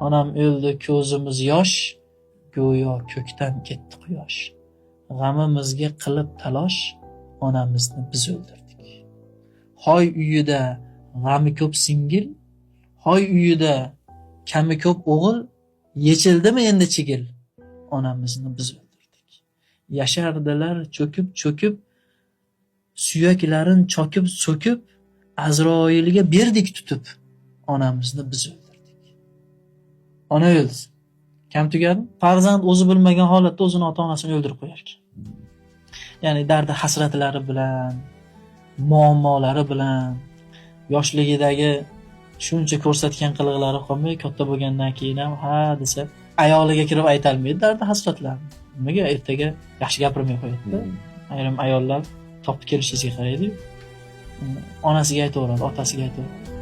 Onam o'ldi, ko'zimiz yosh, go'yo ko'kdan ketdi quyosh. G'amimizga qilib talosh, onamizni biz o'ldirdik. Hoy uyida g'ami ko'p singil, hoy uyida kami ko'p o'g'il, yechildimi endi chigil, onamizni biz o'ldirdik. Yashardilar cho'kib, suyaklarin chokib so'kib, Azroilga berdik tutib, onamizni biz o'ldirdik. Ona o'ldi. Kam tugadi? Farzand o'zi bilmagan holatda o'zini ota-onasini o'ldirib qo'yar ekan. Ya'ni dardi hasratlari bilan, muammolari bilan, yoshligidagi shuncha ko'rsatgan qiliqlari qolmay, katta bo'lgandan keyin ham ha desa, ayoliga kirib aytolmaydi dardi hasratlarni. Nimaga ertaga yaxshi gapirmay qo'yadi-da. Ayrim ayollar topib kelishingizga qaraydi. Onasiga aytaveradi, otasiga aytaveradi.